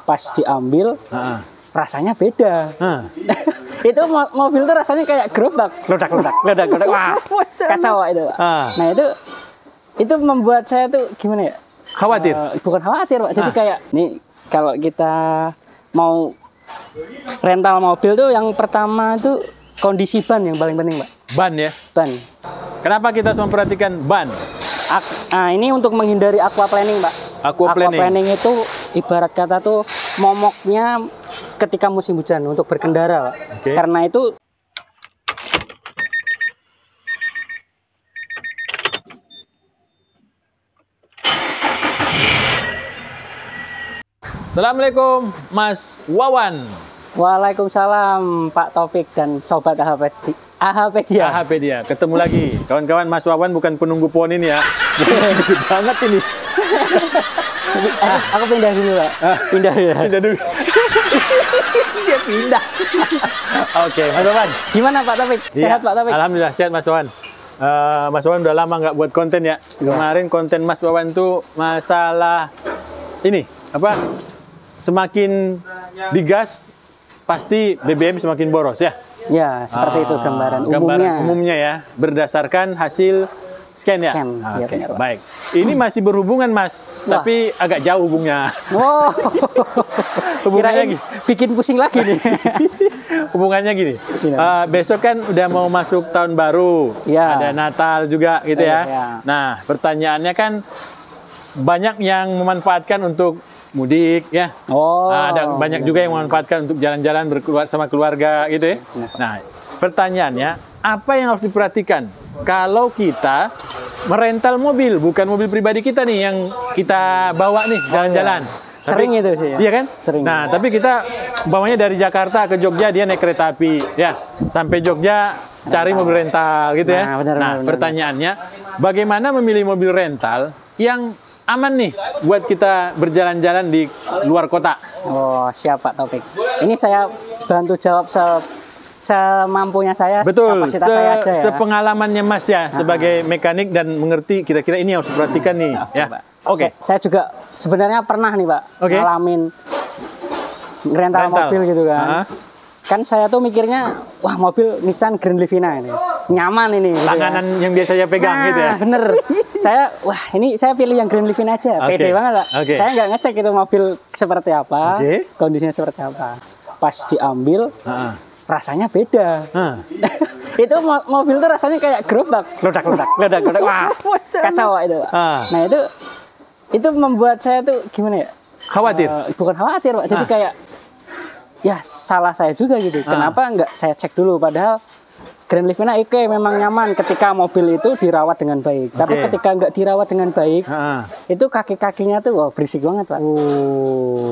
Pas diambil, rasanya beda. Itu mobil tuh rasanya kayak gerobak, ledak. Wah, kacau itu, Pak. Nah itu membuat saya tuh gimana ya? Khawatir? Bukan khawatir, Pak. Jadi kayak nih kalau kita mau rental mobil tuh yang pertama tuh kondisi ban yang paling penting, Pak. Ban ya? Ban. Kenapa kita harus memperhatikan ban? Nah, ini untuk menghindari aquaplaning, Pak. Aquaplaning itu ibarat kata tuh momoknya ketika musim hujan untuk berkendara, Pak. Okay. Karena itu Assalamualaikum Mas Wawan. Waalaikumsalam Pak Taufik dan Sobat AHpedia. AHpedia, ketemu lagi. Kawan-kawan, Mas Wawan bukan penunggu pohon ini ya. Gede banget ini. Aku pindah dulu, Pak. Pindah dulu. Dia pindah. Oke, Mas Wawan. Gimana Pak Taufik? Sehat Pak Taufik? Alhamdulillah sehat Mas Wawan. Mas Wawan udah lama nggak buat konten ya. Kemarin konten Mas Wawan tuh masalah ini apa? Semakin digas pasti BBM semakin boros ya. Ya, seperti itu gambaran umumnya ya, berdasarkan hasil scan ya. Ya, Oke, baik. Ini masih berhubungan Mas, tapi agak jauh hubungnya. Wow. Hubungannya bikin pusing lagi nih. Hubungannya gini. Besok kan udah mau masuk tahun baru, ada Natal juga gitu ya. Nah, pertanyaannya kan banyak yang memanfaatkan untuk mudik ya. Ada banyak juga yang memanfaatkan untuk jalan-jalan sama keluarga gitu ya. Nah, pertanyaannya apa yang harus diperhatikan kalau kita merental mobil, bukan mobil pribadi kita nih yang kita bawa nih jalan-jalan. Sering itu sih ya. Iya kan? Sering. Nah, tapi kita umpamanya dari Jakarta ke Jogja dia naik kereta api ya. Sampai Jogja cari mobil rental gitu ya. Nah, pertanyaannya bagaimana memilih mobil rental yang aman nih buat kita berjalan-jalan di luar kota? Oh, siap Pak Taufik. Ini saya bantu jawab semampunya saya, kapasitas saya aja ya. Sepengalamannya Mas ya, sebagai mekanik dan mengerti kira-kira ini harus diperhatikan nih. Oke. Saya juga sebenarnya pernah nih Pak, ngalamin rental mobil gitu kan. Kan saya tuh mikirnya, wah mobil Nissan Grand Livina ini, nyaman ini. Tanganan gitu ya, yang biasa saya pegang gitu ya. Bener. Saya pilih yang Grand Livina aja, pede banget Pak. Saya nggak ngecek itu mobil seperti apa, kondisinya seperti apa. Pas diambil, rasanya beda. Itu mobil tuh rasanya kayak gerobak, ledak. Wah, kacau itu Pak. Nah itu membuat saya tuh gimana ya? Khawatir? Bukan khawatir Pak, jadi kayak ya salah saya juga gitu. Kenapa nggak saya cek dulu? Padahal Grand Livina memang nyaman ketika mobil itu dirawat dengan baik. Tapi ketika nggak dirawat dengan baik, itu kaki-kakinya tuh berisik banget Pak.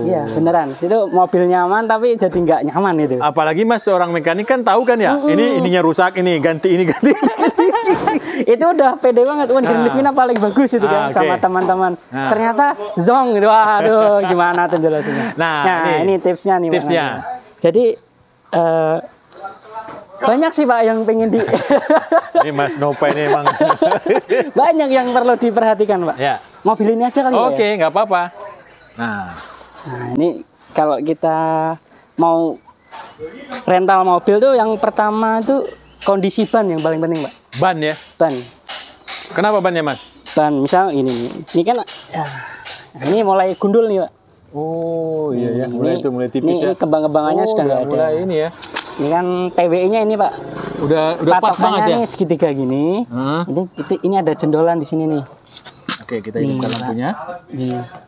Iya beneran. Itu mobil nyaman tapi jadi nggak nyaman itu. Apalagi Mas seorang mekanik kan tahu kan ya, ininya rusak, ini ganti. Itu udah pede banget. Grand Livina paling bagus itu kan sama teman-teman. Ternyata zong gitu. Waduh, gimana tuh jelasinnya. Nah ini tipsnya nih. Tipsnya. Jadi banyak sih Pak yang pengen Ini Mas Nova ini emang banyak yang perlu diperhatikan Pak. Ya. Mobil ini aja kali Pak. Oke, nggak apa-apa. Nah, ini kalau kita mau rental mobil tuh yang pertama tuh kondisi ban yang paling penting Pak. Ban ya? Ban. Kenapa bannya Mas? Ban, misal ini kan ini mulai gundul nih Pak. Oh iya ya, mulai tipis ya. Ini kembang-kembangannya sudah nggak ada. Mulai ini ya. Ini kan TWE-nya ini Pak. Udah pas banget ya. Ini segitiga gini. Ini ada jendolan di sini nih. Oke, kita hidupkan lampunya.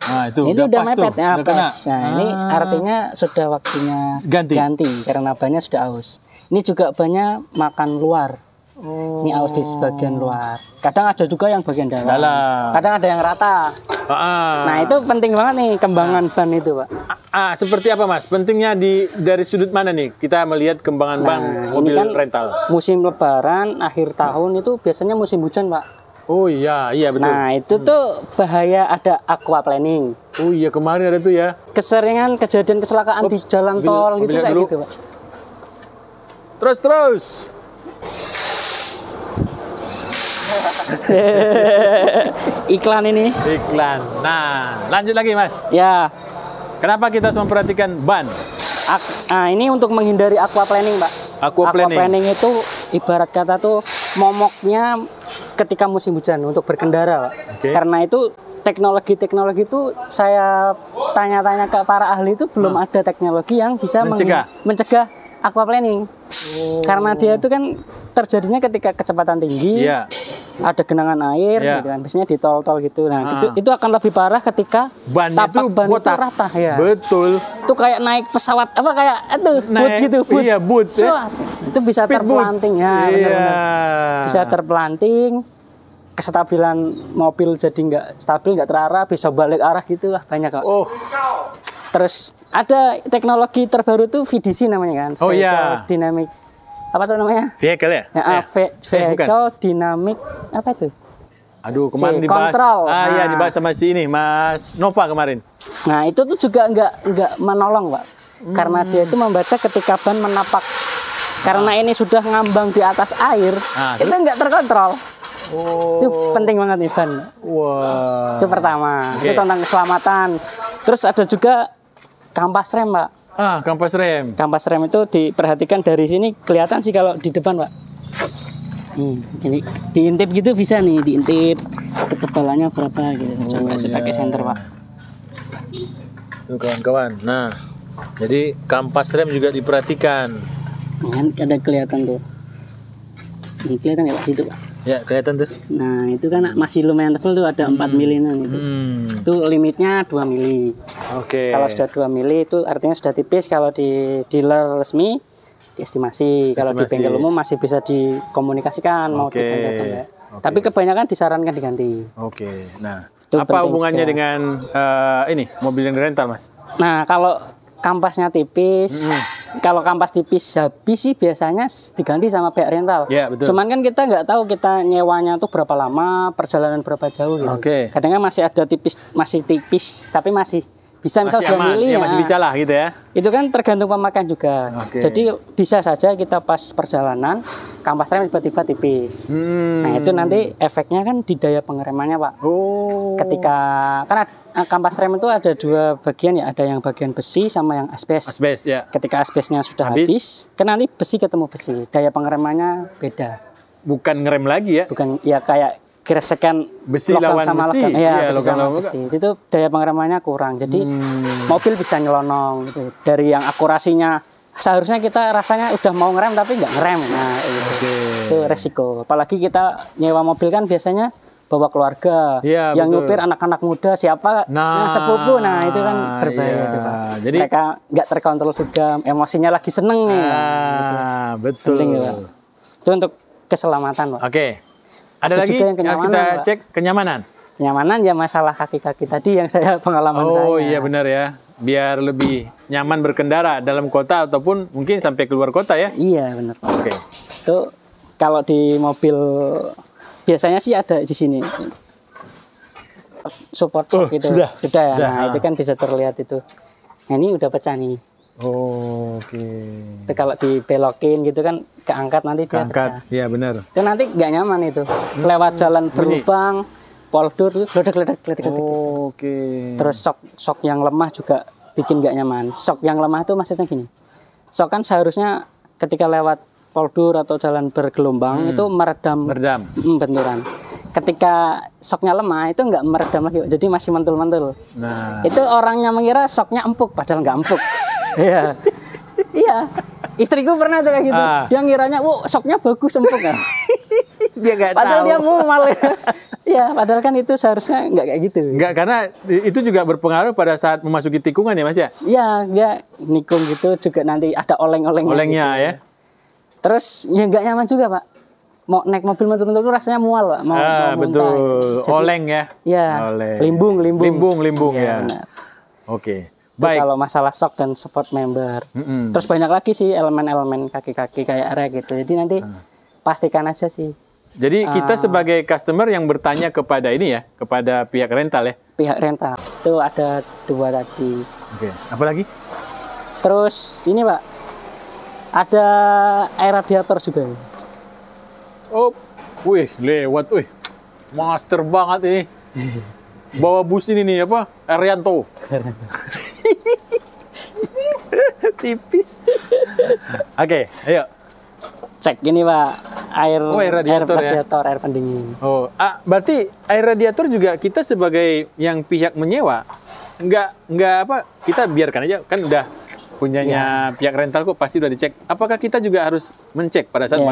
Nah, itu udah mepet ya, pas. Nah, ini artinya sudah waktunya ganti karena bannya sudah aus. Ini juga bannya makan luar. Ini aus di bagian luar. Kadang ada juga yang bagian dalam. Kadang ada yang rata. Nah, itu penting banget nih kembangan ban itu, Pak. Seperti apa Mas? Pentingnya dari sudut mana nih kita melihat kembangan ban mobil kan rental? Musim lebaran, akhir tahun itu biasanya musim hujan, Pak. Oh iya betul. Nah, itu tuh bahaya ada aquaplaning. Oh iya, kemarin ada tuh ya. Keseringan kejadian kecelakaan di jalan tol gitu kayak gitu, Pak. Terus. Iklan ini. Iklan. Nah, lanjut lagi Mas. Ya. Kenapa kita harus memperhatikan ban? Ini untuk menghindari aquaplaning, Pak. Aquaplaning itu ibarat kata tuh momoknya ketika musim hujan untuk berkendara, Pak. Karena itu teknologi itu saya tanya-tanya ke para ahli itu belum ada teknologi yang bisa mencegah aquaplaning. Karena dia itu kan terjadinya ketika kecepatan tinggi, ada genangan air, gitu kan. Biasanya di tol-tol gitu. Nah, itu akan lebih parah ketika tapak ban itu rata, ya. Betul. Itu kayak naik pesawat apa kayak itu boot gitu, boot. Iya, boot. Itu bisa terpelanting, ya, benar-benar. Bisa terpelanting. Kestabilan mobil jadi nggak stabil, nggak terarah, bisa balik arah gitu, banyak kok. Terus ada teknologi terbaru tuh VDC namanya kan. Dynamic apa tuh namanya? Vehicle ya? Vehicle Dynamic apa itu? Aduh, kemarin dibahas. Iya, dibahas sama si ini, Mas Nova kemarin. Nah, itu tuh juga nggak menolong, Pak. Karena dia itu membaca ketika ban menapak. Karena ini sudah ngambang di atas air, itu nggak terkontrol. Itu penting banget nih ban. Itu pertama. Itu tentang keselamatan. Terus ada juga kampas rem, Pak. Kampas rem. Kampas rem itu diperhatikan dari sini kelihatan sih kalau di depan, Pak. Ini diintip gitu bisa nih, diintip ketebalannya berapa gitu. Coba saya pakai senter, Pak. Tuh kawan-kawan. Nah, jadi kampas rem juga diperhatikan. Ini ada kelihatan tuh. Ini kelihatan ya, Pak, situ, Pak. Ya, kelihatan tuh. Nah, itu kan masih lumayan tebal tuh, ada 4 milinan itu. Itu limitnya 2 mili. Kalau sudah 2 mili itu artinya sudah tipis. Kalau di dealer resmi diestimasi. Kalau di bengkel umum masih bisa dikomunikasikan mau diganti atau enggak. Tapi kebanyakan disarankan diganti. Nah, itu apa hubungannya juga dengan ini mobil yang rental, Mas? Nah, kalau kampasnya tipis, kalau kampas tipis habis sih biasanya diganti sama pihak rental. Betul. Cuman kan kita nggak tahu kita nyewanya tuh berapa lama, perjalanan berapa jauh gitu. Kadang-kadang masih ada masih tipis, tapi masih bisa misal 2 mili ya, masih bisa lah gitu ya. Itu kan tergantung pemakaian juga. Jadi bisa saja kita pas perjalanan kampas rem tiba-tiba tipis. Nah, itu nanti efeknya kan di daya pengeremannya, Pak. Ketika karena kampas rem itu ada 2 bagian ya, ada yang bagian besi sama yang asbes. Ketika asbesnya sudah habis, kan nanti besi ketemu besi, daya pengeremannya beda. Bukan ngerem lagi ya? Bukan, ya kayak gesekan besi logam lawan sama besi. logam. Besi sama besi. Itu daya pengeremannya kurang. Jadi mobil bisa nyelonong gitu. Dari yang akurasinya seharusnya kita rasanya udah mau ngerem tapi nggak ngerem. Nah, itu resiko. Apalagi kita nyewa mobil kan biasanya bawa keluarga, yang nyupir anak-anak muda, siapa sepupu, itu kan berbahaya itu, Pak. Jadi mereka nggak terkontrol juga, emosinya lagi seneng nih. Betul. Penting, Pak. Itu untuk keselamatan, Pak. Ada lagi yang kita cek kenyamanan. Kenyamanan ya masalah kaki-kaki tadi yang saya pengalaman saya. Iya benar ya. Biar lebih nyaman berkendara dalam kota ataupun mungkin sampai keluar kota ya. Iya benar. Itu kalau di mobil biasanya sih ada di sini. Support shock gitu. Sudah ya. Nah, itu kan bisa terlihat itu. Nah, ini udah pecah nih. Itu kalau dibelokin gitu kan keangkat nanti dia pecah. Iya benar. Itu nanti nggak nyaman itu. Lewat jalan berlubang, poldur, ledak. Terus shock yang lemah juga bikin nggak nyaman. Shock yang lemah itu maksudnya gini. Shock kan seharusnya ketika lewat poldur atau jalan bergelombang itu meredam benturan. Ketika shocknya lemah itu nggak meredam lagi, jadi masih mentul-mentul. Nah, itu orangnya mengira shocknya empuk, padahal nggak empuk. Iya. Istriku pernah tuh kayak gitu. Dia ngiranya, shocknya bagus, empuk ya. Dia nggak tahu. Padahal dia mual. Iya, padahal kan itu seharusnya nggak kayak gitu. Nggak, karena itu juga berpengaruh pada saat memasuki tikungan ya, Mas ya? Iya, dia nikung gitu juga nanti ada olengnya gitu. Ya. Terus ya nggak nyaman juga, Pak. Mau naik mobil mentul-mentul itu rasanya mual, Pak. Mau betul. Jadi, oleng ya? Iya. Limbung. Limbung ya. Benar. Baik. Kalau masalah shock dan support member. Terus banyak lagi sih elemen-elemen kaki-kaki kayak rek gitu. Jadi nanti pastikan aja sih. Jadi kita sebagai customer yang bertanya kepada ini ya, kepada pihak rental ya? Pihak rental. Itu ada 2 tadi. Apa lagi? Terus ini, Pak. Ada air radiator juga. Lewat, master banget ini. Bawa bus ini nih apa? Arianto. tipis. Oke, ayo. Cek ini Pak, air radiator, air pendingin. Oh, berarti air radiator juga kita sebagai yang pihak menyewa, nggak apa, kita biarkan aja, kan udah punyanya pihak rental kok pasti udah dicek. Apakah kita juga harus mencek pada saat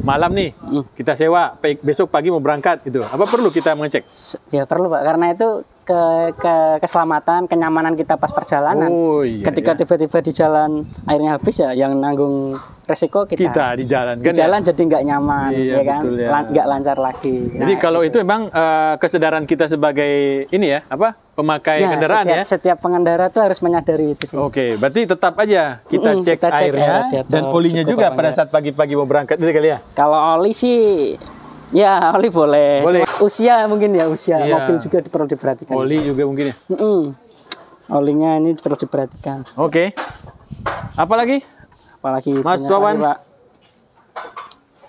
malam nih kita sewa, besok pagi mau berangkat gitu? Apa perlu kita mengecek? Ya perlu Pak, karena itu keselamatan, kenyamanan kita pas perjalanan. Ketika tiba-tiba di jalan airnya habis ya, yang nanggung resiko kita di jalan kan, jadi nggak nyaman, ya kan, nggak lancar lagi. Jadi kalau itu memang kesadaran kita sebagai pemakai kendaraan setiap pengendara tuh harus menyadari itu sih. Oke, berarti tetap aja kita cek airnya dan olinya juga pada saat pagi-pagi mau berangkat itu kali ya. Kalau oli sih ya oli boleh. Usia mungkin ya, mobil juga perlu diperhatikan. Oli juga mungkin ya. Olinya ini perlu diperhatikan. Oke. Apalagi Mas Wawan,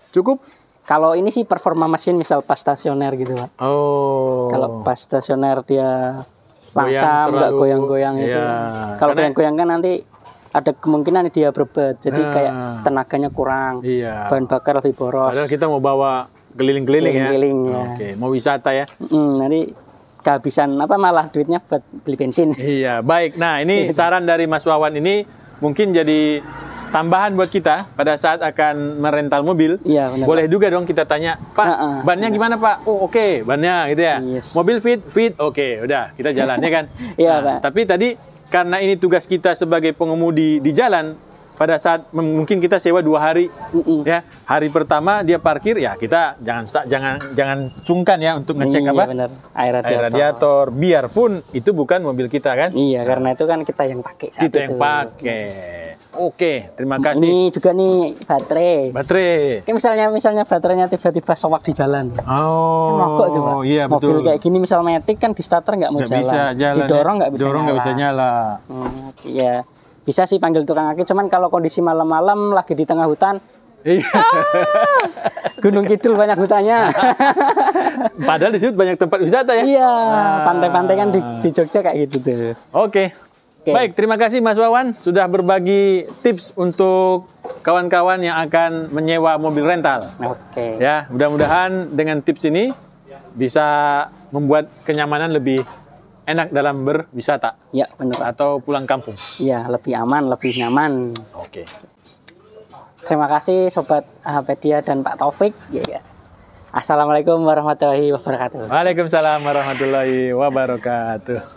cukup? Kalau ini sih performa mesin, misal pas stasioner gitu Pak. Kalau pas stasioner dia langsam, nggak goyang-goyang itu. Kalau goyang-goyang kan nanti ada kemungkinan dia berbet, jadi kayak tenaganya kurang, bahan bakar lebih boros. Padahal kita mau bawa keliling-keliling ya. Oke, mau wisata ya. Nanti kehabisan malah duitnya buat beli bensin. Iya, baik. Nah, ini saran dari Mas Wawan ini mungkin jadi tambahan buat kita pada saat akan merental mobil. Iya, benar. Boleh juga dong kita tanya, Pak, bannya gimana Pak? Oh oke, bannya gitu ya. Mobil fit, oke, udah kita jalan ya kan. Iya Pak. Tapi tadi karena ini tugas kita sebagai pengemudi di jalan, pada saat mungkin kita sewa 2 hari, ya hari pertama dia parkir, ya kita jangan sungkan ya untuk ngecek benar. Air radiator, biarpun itu bukan mobil kita kan. Iya, karena itu kan kita yang pakai. Yang pakai. Oke, terima kasih. Ini juga nih baterai. Kayak misalnya baterainya tiba-tiba sowak di jalan. Kan mogok tuh Pak. Iya, mobil kayak gini misal Matic kan di starter nggak mau jalan. Bisa jalan. Didorong nggak bisa nyala. Iya. Bisa sih panggil tukang aki, cuman kalau kondisi malam-malam lagi di tengah hutan, Gunung Kidul banyak hutannya. Padahal di situ banyak tempat wisata ya. Iya, pantai-pantai kan di Jogja kayak gitu tuh. Oke. Baik, terima kasih Mas Wawan sudah berbagi tips untuk kawan-kawan yang akan menyewa mobil rental. Oke. Ya, mudah-mudahan dengan tips ini bisa membuat kenyamanan lebih enak dalam berwisata. Ya, benar. Atau pulang kampung. Iya, lebih aman, lebih nyaman. Oke. Terima kasih Sobat Pedia dan Pak Taufik. Ya. Assalamualaikum warahmatullahi wabarakatuh. Waalaikumsalam warahmatullahi wabarakatuh.